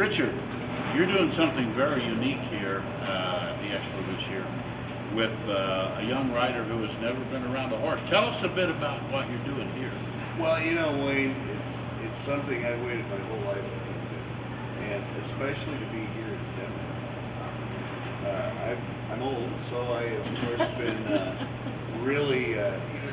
Richard, you're doing something very unique here at the Expo this year with a young rider who has never been around a horse. Tell us a bit about what you're doing here. Well, you know, Wayne, it's something I've waited my whole life to do, and especially to be here in Denver. I'm old, so I of course been really,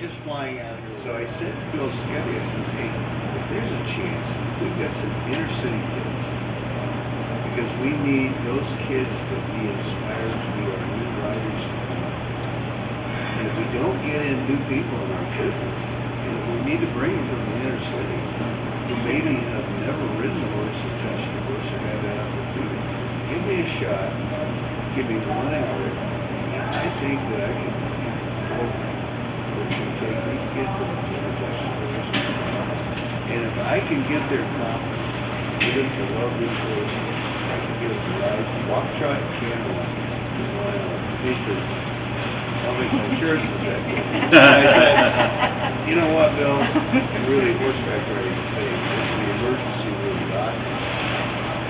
just flying out here. So I said to Bill Skevy, I says, hey, if there's a chance, if we've got some inner city kids, because we need those kids to be inspired to be our new riders to come up. And if we don't get in new people in our business, and if we need to bring them from the inner city, who maybe have never ridden a horse or touched a horse or had that opportunity, give me a shot, give me 1 hour, and I think that I can have a program where we can take these kids that have never touched a horse. And if I can get their confidence, get them to love these horses, I can get them to ride, walk, trot, and camel in 1 hour. He says, I'll make my insurance was that good. And I said, you know what, Bill? Really, horseback riding is saying it's the emergency room doctor.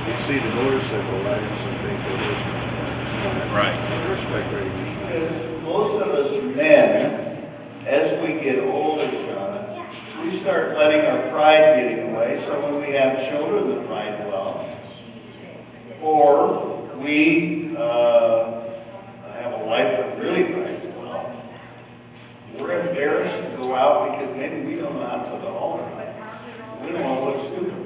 You see the motorcycle riders and think they're horseback riders. No, Right. Horseback riding is not. Most of us men, as we get older, John, we start letting our pride getting away. So when we have children that ride well, or we have a wife that really rides well, we're embarrassed to go out because maybe we don't know how to put the halter on. We don't want to look stupid.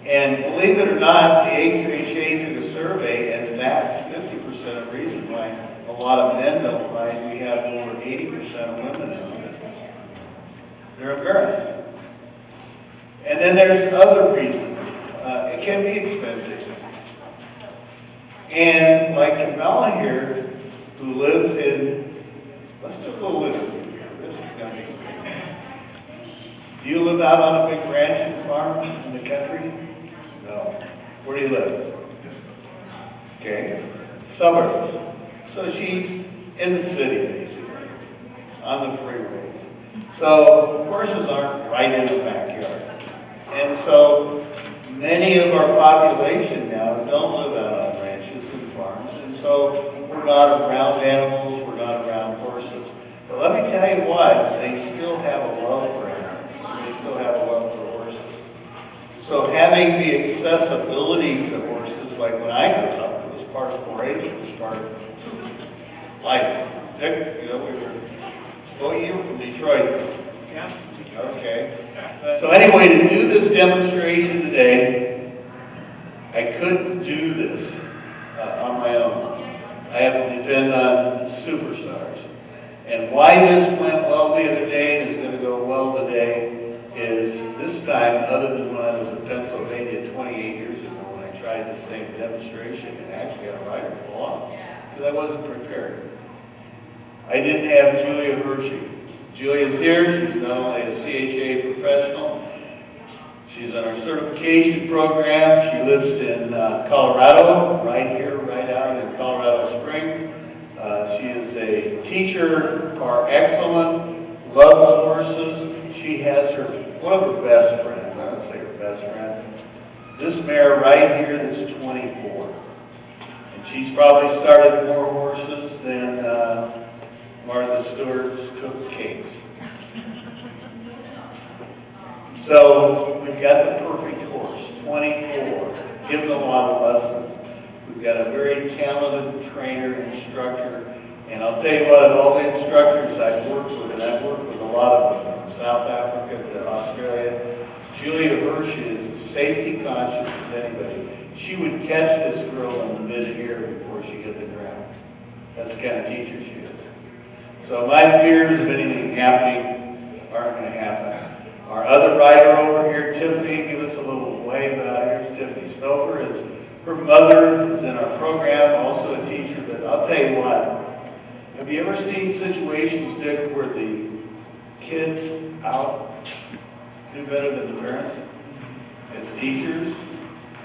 And believe it or not, the AQHA took a survey, and that's 50% of the reason why a lot of men don't ride. We have over 80% of women in the business. They're embarrassed. And then there's other reasons. It can be expensive. And like Kamala here, who lives in, let's do a little living here. This is going to be great. Do you live out on a big ranch and farm in the country? No. Where do you live? Okay. Suburbs. So she's in the city, basically, on the freeways. So horses aren't right in the backyard. And so many of our population now don't live out on ranches and farms, and so we're not around animals, we're not around horses. But let me tell you what, they still have a love for animals. They still have a love for horses. So having the accessibility to horses, like when I grew up, it was part of 4-H, it was part of life. Dick, we were, you were from Detroit. Yeah. Okay. So anyway, to do this demonstration today, I couldn't do this on my own. I have to depend on superstars. And why this went well the other day and is going to go well today is this time, other than when I was in Pennsylvania 28 years ago when I tried the same demonstration and actually had a rider fall off because I wasn't prepared. I didn't have Julia Hershey. Julia's here. She's not only a CHA professional, she's on our certification program. She lives in Colorado, right here, right out in Colorado Springs. She is a teacher par excellence, loves horses. She has one of her best friends, I would say her best friend, this mare right here that's 24. And she's probably started more horses than Martha Stewart's cooked cakes. So we've got the perfect horse, 24, given a lot of lessons. We've got a very talented trainer, instructor, and I'll tell you what, of all the instructors I've worked with, and I've worked with a lot of them, from South Africa to Australia, Julia Hirsch is as safety conscious as anybody. She would catch this girl in the mid-air before she hit the ground. That's the kind of teacher she is. So my fears of anything happening aren't going to happen. Our other rider over here, Tiffany, give us a little wave out here. Tiffany Stover her mother is in our program, also a teacher. But I'll tell you what, have you ever seen situations, Dick, where the kids out do better than the parents? As teachers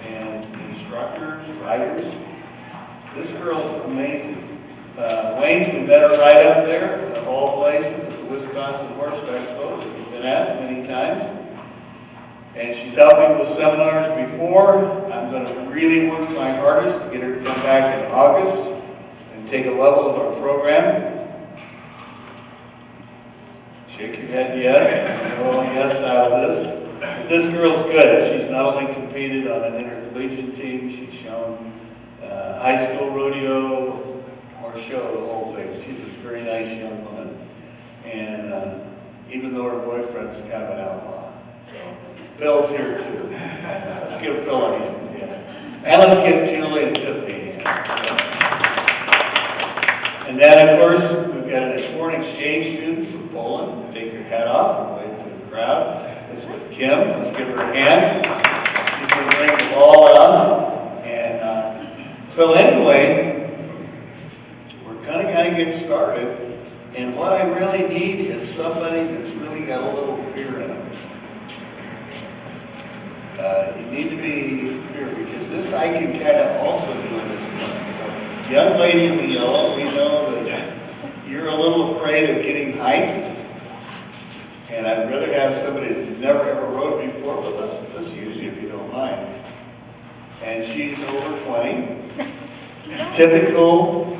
and instructors, riders. This girl's amazing. Wayne, we met her right up there, of all places, at the Wisconsin Horseback Show that we've been at many times. And she's helped me with seminars before. I'm going to really work my hardest to get her to come back in August and take a level of our program. Shake your head yes. Oh, yes out of this. But this girl's good. She's not only competed on an intercollegiate team, she's shown high school rodeo, or show, the whole thing. She's a very nice young woman. And even though her boyfriend's kind of an outlaw. So Phil's here too. Let's give Phil a hand. Yeah. And let's give Julie and Tiffany a hand. And then, of course, we've got a foreign exchange student from Poland. Take your hat off and wave to the crowd. It's with Kim. Let's give her a hand. She's going to bring the ball out. And so anyway, we're kind of going to get started. And what I really need is somebody that's really got a little fear in them. You need to be fear, because this I can kind of also do in this one. So, young lady in the yellow, we know that you're a little afraid of getting height. And I'd rather have somebody that's never ever rode before, but let's use you if you don't mind. And she's over 20. Typical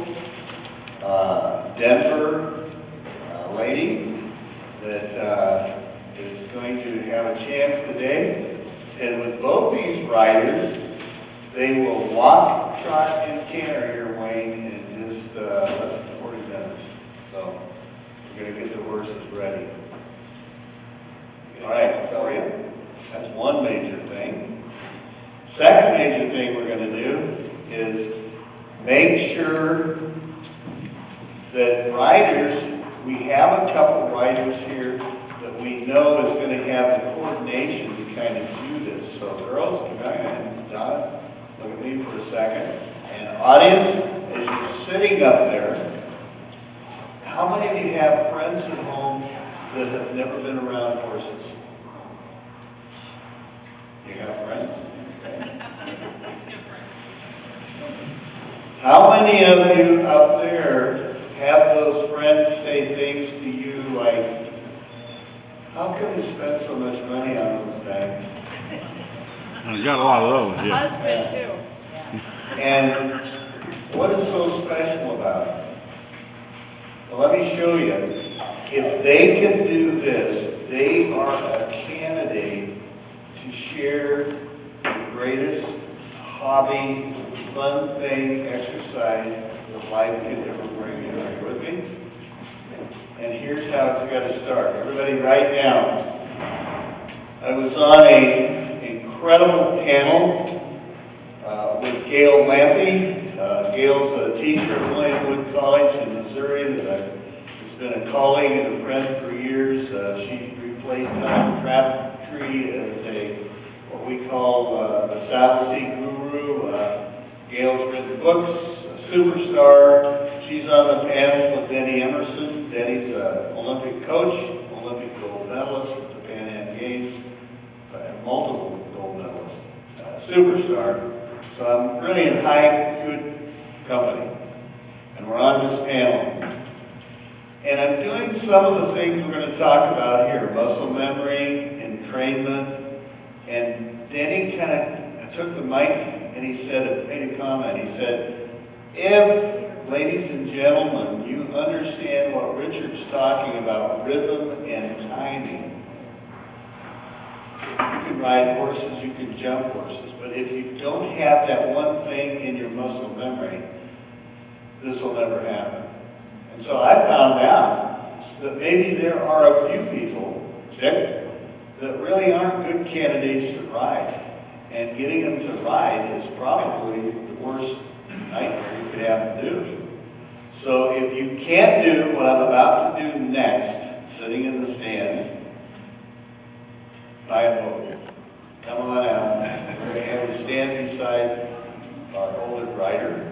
Denver lady that is going to have a chance today. And with both these riders, they will walk, trot, and canter here, Wayne, in just less than 40 minutes. So we're going to get the horses ready. All right, so yeah, that's one major thing. Second major thing we're going to do is make sure that riders, we have a couple riders here that we know is going to have the coordination to kind of do this. So girls, come on, and Donna, look at me for a second. And audience, as you're sitting up there, how many of you have friends at home that have never been around horses? You have friends? Okay. How many of you up there have those friends say things to you like, how come you spend so much money on those things? I got a lot of those, yeah. Husband too. And what is so special about it? Well, let me show you. If they can do this, they are a candidate to share the greatest hobby, fun thing, exercise that life can ever bring you. Are you with me? And here's how it's got to start. Everybody write down. I was on an incredible panel with Gail Lampy. Gail's a teacher at William College in Missouri that has been a colleague and a friend for years. She replaced Tom Crabtree as what we call the South Sea Guru. Gail's written books, a superstar. She's on the panel with Denny Emerson. Denny's an Olympic coach, Olympic gold medalist at the Pan Am Games, multiple gold medalists, superstar. So I'm really in good company. And we're on this panel. And I'm doing some of the things we're going to talk about here, muscle memory, entrainment. And Denny kind of took the mic and he said, made a comment. He said, if, ladies and gentlemen, you understand what Richard's talking about, rhythm and timing, you can ride horses, you can jump horses, but if you don't have that one thing in your muscle memory, this will never happen. And so I found out that maybe there are a few people, Dick, that really aren't good candidates to ride. And getting them to ride is probably the worst nightmare you could have to do. So if you can't do what I'm about to do next, sitting in the stands, buy a boat. Come on out. We're going to have you stand beside our older rider.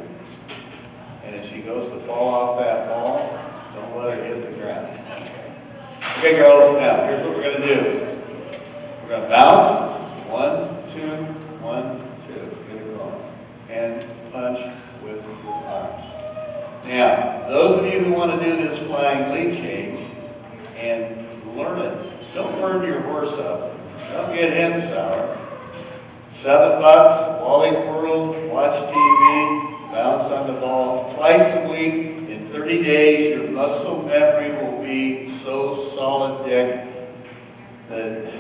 And if she goes to fall off that ball, don't let her hit the ground. Okay, girls, now here's what we're going to do. We're going to bounce. 1, 2, 1, 2. Get it going. And punch with your arms. Now, those of you who want to do this flying lead change and learn it, don't burn your horse up. Don't get him sour. $7, Wally World, watch TV, bounce on the ball twice a week. In 30 days, your muscle memory will be so solid, Dick, that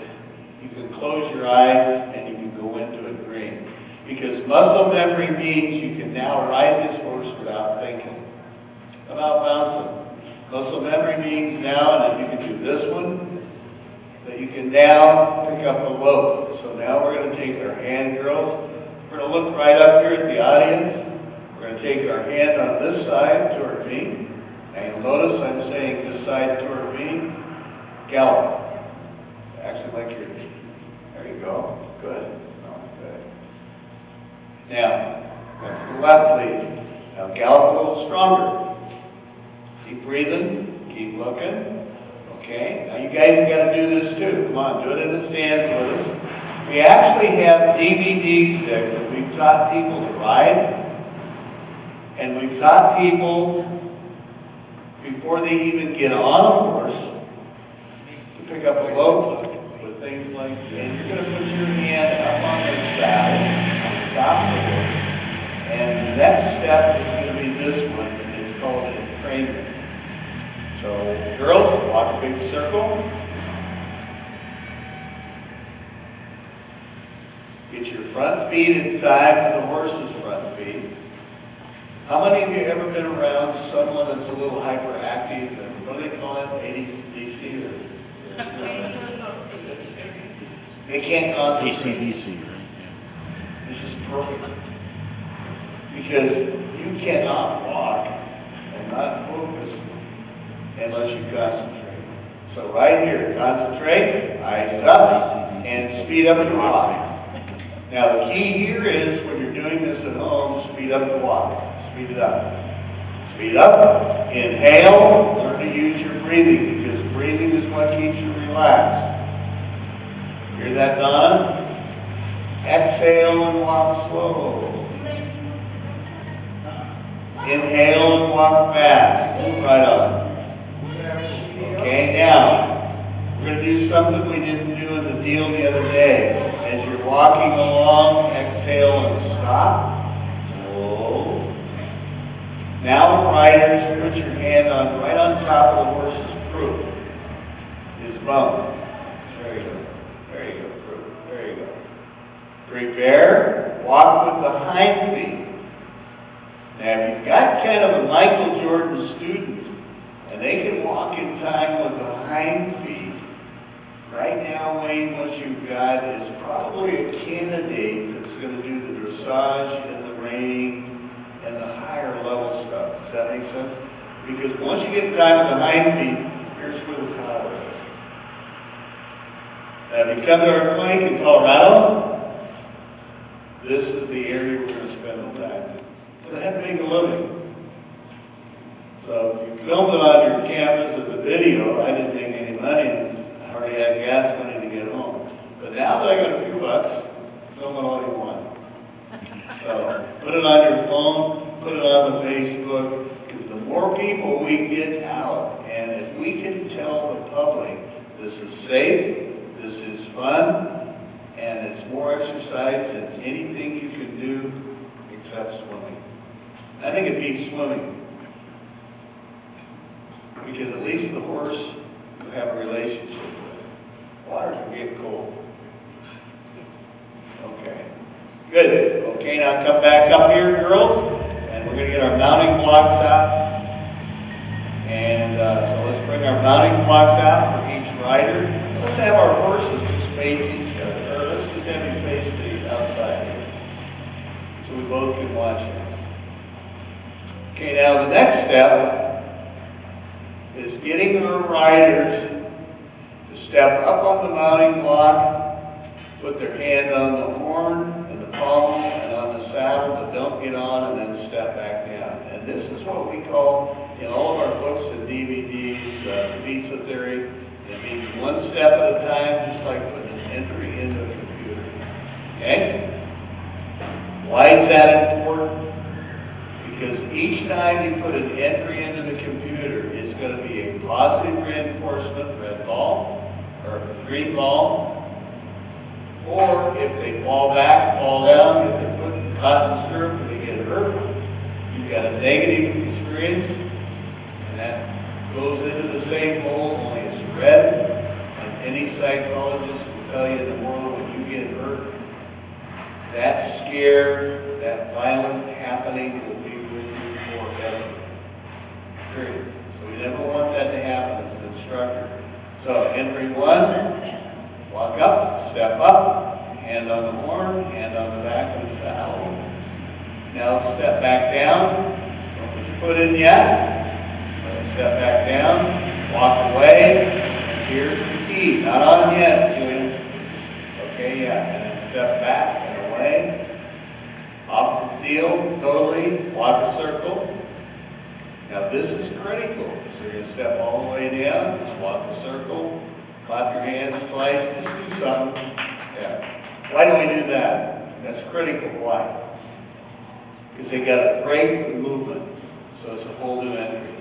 you can close your eyes and you can go into a dream. Because muscle memory means you can now ride this horse without thinking about bouncing. Muscle memory means now that you can do this one, that you can now pick up a load. So now we're going to take our hand, girls. We're going to look right up here at the audience. We're going to take our hand on this side toward me. And you'll notice I'm saying this side toward me. Gallop. Actually, like you're, there you go. Good. Oh, good. Now, that's the left lead. Now gallop a little stronger. Keep breathing, keep looking. Okay, now you guys have got to do this too. Come on, do it in the stands with us. We actually have DVDs that we've taught people to ride. And we've taught people, before they even get on a horse, to pick up a load with things like, and you're going to put your hand up on the saddle, on the top of the horse. And the next step is going to be this one. It's called entrainment. So, girls, walk a big circle. Get your front feet in time to the horse's front feet. How many of you have ever been around someone that's a little hyperactive? And what do they call it? ADC? Or, they can't concentrate. ACDC, right? Yeah. This is perfect. Because you cannot walk and not focus unless you concentrate. So right here, concentrate, eyes up, and speed up your walk. Now the key here is when you're doing this at home, speed up the walk. Speed it up. Speed up. Inhale. Learn to use your breathing because breathing is what keeps you relaxed. Hear that, Donna? Exhale and walk slow. Inhale and walk fast. Move right on. Okay, now, we're going to do something we didn't do in the deal the other day. As you're walking along, exhale and stop. Whoa. Now, riders, put your hand on right on top of the horse's croup. His bum. There you go. There you go, croup. There you go. Prepare. Walk with the hind feet. Now, if you've got kind of a Michael Jordan student, and they can walk in time with the hind feet, right now, Wayne, what you've got is probably a candidate that's going to do the dressage and the reining and the higher level stuff. Does that make sense? Because once you get in time with the hind feet, here's where the collar is. Now, if you come to our clinic in Colorado, this is the area we're going to spend the time. But that make a living. So if you filmed it on your cameras as a video, I didn't make any money and I already had gas money to get home. But now that I got a few bucks, film it all you want. So put it on your phone, put it on the Facebook, because the more people we get out, and if we can tell the public this is safe, this is fun, and it's more exercise than anything you can do except swimming. I think it beats swimming. Because at least the horse you have a relationship with. Water can get cold. Okay. Good. Okay, now come back up here, girls. And we're going to get our mounting blocks out. And so let's bring our mounting blocks out for each rider. Let's have our horses just face each other. Or let's just have them face the outside here. So we both can watch it. Okay, now the next step is getting our riders to step up on the mounting block, put their hand on the horn and the pommel and on the saddle, but don't get on and then step back down. And this is what we call, in all of our books and DVDs, pizza theory. It means one step at a time, just like putting an entry into a computer. Okay? Why is that important? Because each time you put an entry into the computer, it's going to be a positive reinforcement, red ball, or green ball, Or if they fall back, fall down, get their foot caught in the stirrup, they get hurt, you've got a negative experience, and that goes into the same mold, only it's red. And any psychologist will tell you in the world when you get hurt, that scare, that violent happening will be with you forever. Period. So we never want that to happen as an instructor. So entry one, walk up, step up, hand on the horn, hand on the back of the saddle. Now step back down, don't put your foot in yet. So step back down, walk away. Here's the key, not on yet, Julian. Okay, yeah, and then step back and away. Off the deal, totally, walk a circle. Now this is critical. So you're going to step all the way down, just walk a circle, clap your hands twice, just do something. Yeah. Why do we do that? That's critical. Why? Because they got to break the movement. So it's a whole new entry.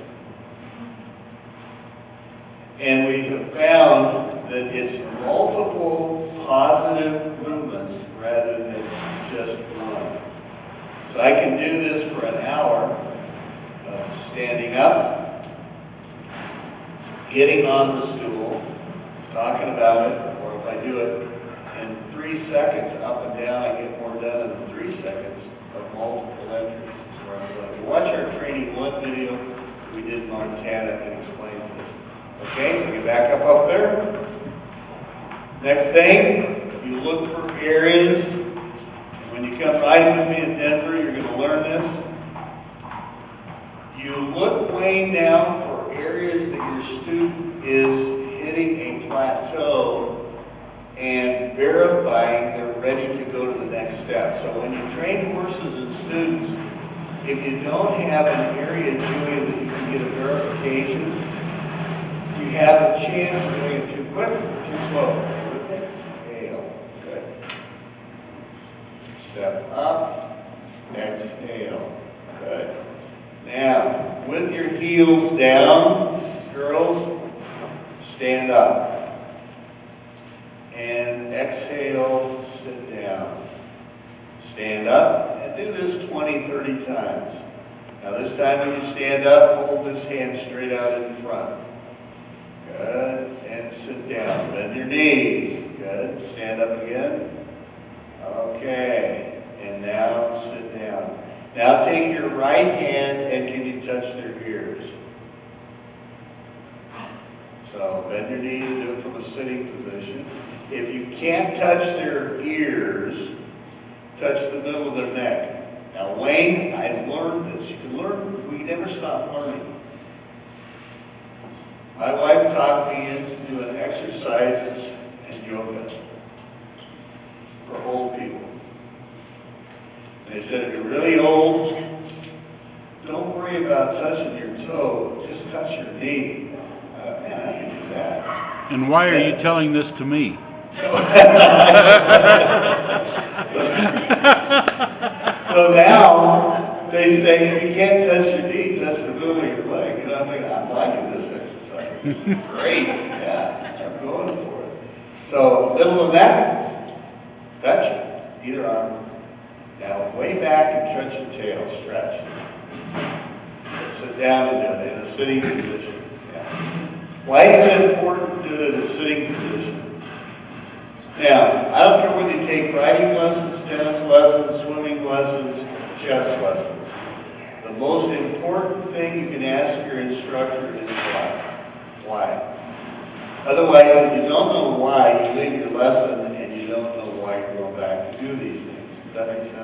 And we have found that it's multiple positive movements rather than just one. So I can do this for an hour. Standing up, getting on the stool, talking about it, or if I do it in 3 seconds up and down, I get more done in 3 seconds of multiple entries. Is where I'm going. Watch our training one video we did in Montana and explains this. Okay, so get back up there. Next thing, you look for areas. When you come riding with me in Denver, you're going to learn this. You look way down for areas that your student is hitting a plateau and verifying they're ready to go to the next step. So when you train horses and students, if you don't have an area, Julian, that you can get a verification, you have a chance of doing it too quick or too slow. Exhale. Good. Step up. Exhale. Good. Now, with your heels down, girls, stand up. And exhale, sit down. Stand up and do this 20, 30 times. Now this time when you stand up, hold this hand straight out in front. Good. And sit down. Bend your knees. Good. Stand up again. Okay. And now sit down. Now take your right hand and can you touch their ears? So bend your knees, do it from a sitting position. If you can't touch their ears, touch the middle of their neck. Now Wayne, I learned this. You can learn, we never stop learning. My wife taught me into doing exercises and yoga for old people. They said, if you're really old, don't worry about touching your toe, just touch your knee. Man, I can do that. And why are you telling this to me? So now, they say, if you can't touch your knee, touch the middle of your leg. And I'm thinking, I'm liking this exercise. This is great. Yeah, I'm going for it. So, middle of the neck, touch, either arm. Now, way back and touch your tail, stretch. Sit down and do it in a sitting position. Yeah. Why is it important to do it in a sitting position? Now, I don't care whether you take riding lessons, tennis lessons, swimming lessons, chess lessons. The most important thing you can ask your instructor is why. Why? Otherwise, if you don't know why, you leave your lesson and you don't know why you're going back to do these things. Does that make sense?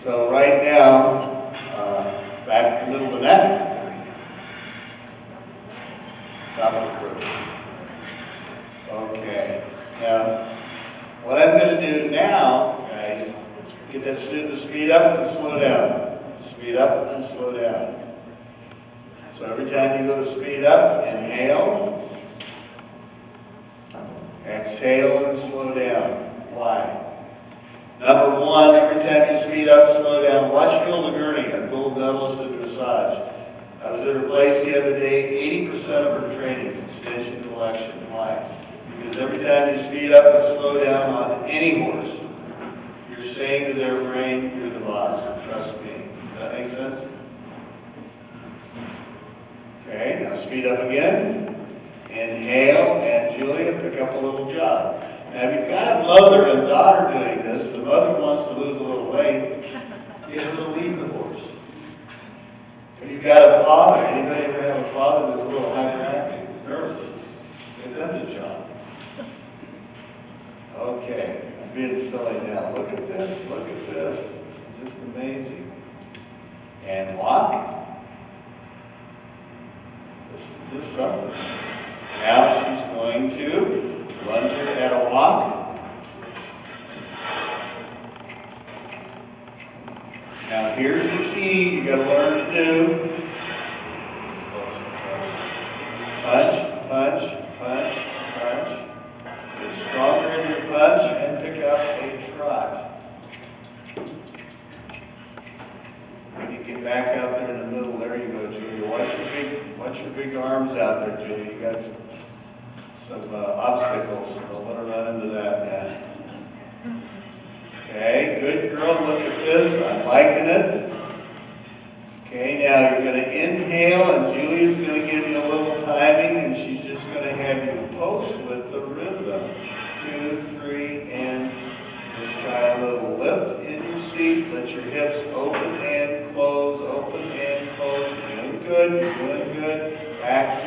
So right now, back to the middle of the neck. Top of the croup. Okay. Now, what I'm going to do now, guys, get that student to speed up and slow down. Speed up and slow down. So every time you go to speed up, inhale. Exhale and slow down. Why? Number one, every time you speed up, slow down. Watch Gil Gurney, our gold medalist in dressage. I was at her place the other day. 80% of her training is extension collection. Why? Because every time you speed up and slow down on any horse, you're saying to their brain, you're the boss, trust me. Does that make sense? Okay, now speed up again. Inhale, and Julia, pick up a little jog. Now, if you've got a mother and daughter doing this, the mother wants to lose a little weight, get her to lead the horse. If you've got a father, anybody ever have a father that's a little hyperactive, nervous, get them to jog. Okay, I'm being silly now. Look at this, look at this. Just amazing. And walk. This is just something. Now she's going to lunge her at a walk. Now here's the key you gotta learn to do. Punch, punch, punch, punch. Get stronger in your punch and pick up a trot. When you get back out there in the middle, there you go, Julia. Watch your big arms out there, Julia. You got some obstacles. Don't want to run into that now. Okay, good girl. Look at this. I'm liking it. Okay, now you're going to inhale, and Julia's going to give you a little timing, and she's just going to have you post with the rhythm. 2, 3, and just try a little lift in your seat. Let your hips open and close, open and close. You're doing good. You're doing good. Back